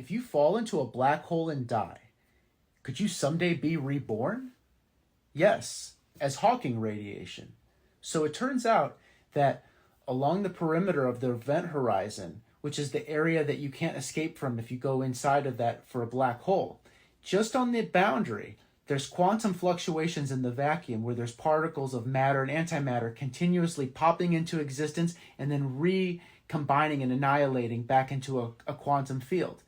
If you fall into a black hole and die, could you someday be reborn? Yes, as Hawking radiation. So it turns out that along the perimeter of the event horizon, which is the area that you can't escape from if you go inside of that for a black hole, just on the boundary, there's quantum fluctuations in the vacuum where there's particles of matter and antimatter continuously popping into existence and then recombining and annihilating back into a quantum field.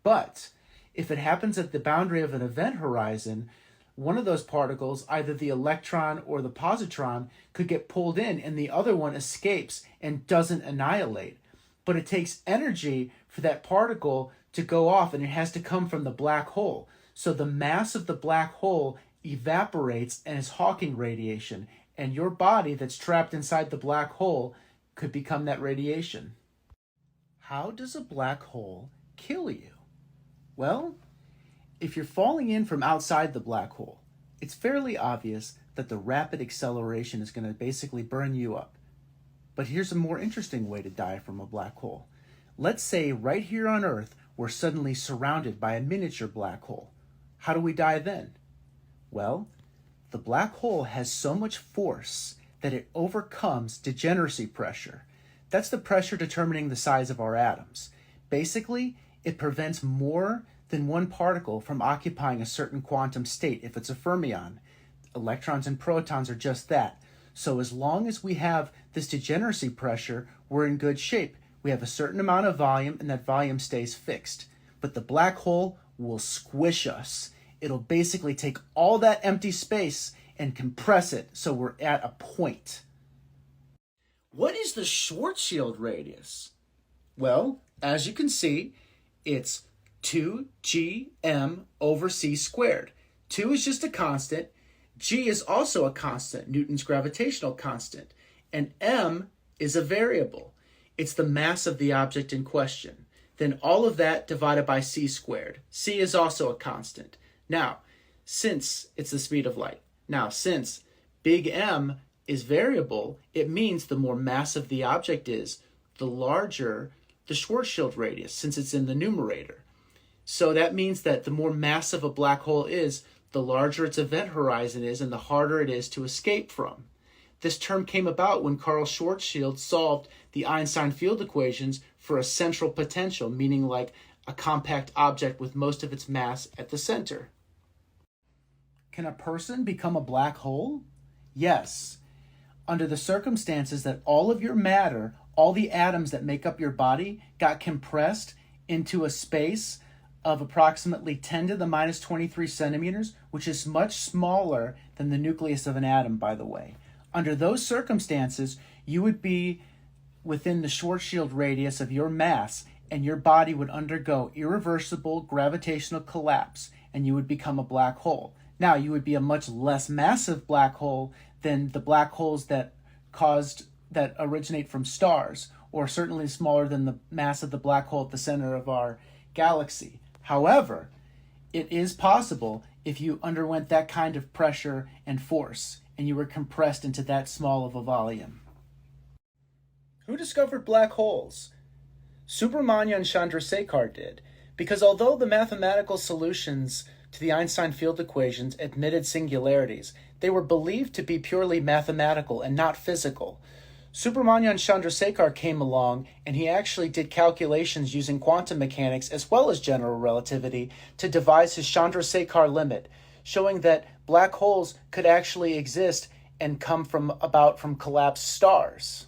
But if it happens at the boundary of an event horizon, one of those particles, either the electron or the positron, could get pulled in and the other one escapes and doesn't annihilate. But it takes energy for that particle to go off, and it has to come from the black hole. So the mass of the black hole evaporates and is Hawking radiation, and your body that's trapped inside the black hole could become that radiation. How does a black hole kill you? Well, if you're falling in from outside the black hole, it's fairly obvious that the rapid acceleration is going to basically burn you up. But here's a more interesting way to die from a black hole. Let's say right here on Earth, we're suddenly surrounded by a miniature black hole. How do we die then? Well, the black hole has so much force that it overcomes degeneracy pressure. That's the pressure determining the size of our atoms. Basically, it prevents more than one particle from occupying a certain quantum state if it's a fermion. Electrons and protons are just that. So as long as we have this degeneracy pressure, we're in good shape. We have a certain amount of volume, and that volume stays fixed. But the black hole will squish us. It'll basically take all that empty space and compress it so we're at a point. What is the Schwarzschild radius? Well, as you can see, it's 2gm over c squared. 2 is just a constant. G is also a constant, Newton's gravitational constant. And m is a variable. It's the mass of the object in question. Then all of that divided by c squared. C is also a constant. Now, since it's the speed of light. Now, since big M is variable, it means the more massive the object is, the larger the Schwarzschild radius, since it's in the numerator. So that means that the more massive a black hole is, the larger its event horizon is and the harder it is to escape from. This term came about when Carl Schwarzschild solved the Einstein field equations for a central potential, meaning like a compact object with most of its mass at the center. Can a person become a black hole? Yes. Under the circumstances that all of your matter, all the atoms that make up your body, got compressed into a space of approximately 10 to the minus 23 centimeters, which is much smaller than the nucleus of an atom, by the way. Under those circumstances, you would be within the Schwarzschild radius of your mass, and your body would undergo irreversible gravitational collapse, and you would become a black hole. Now, you would be a much less massive black hole than the black holes that originate from stars, or certainly smaller than the mass of the black hole at the center of our galaxy. However, it is possible if you underwent that kind of pressure and force, and you were compressed into that small of a volume. Who discovered black holes? Subrahmanyan Chandrasekhar did, because although the mathematical solutions to the Einstein field equations admitted singularities, they were believed to be purely mathematical and not physical. Subrahmanyan Chandrasekhar came along, and he actually did calculations using quantum mechanics as well as general relativity to devise his Chandrasekhar limit, showing that black holes could actually exist and come from collapsed stars.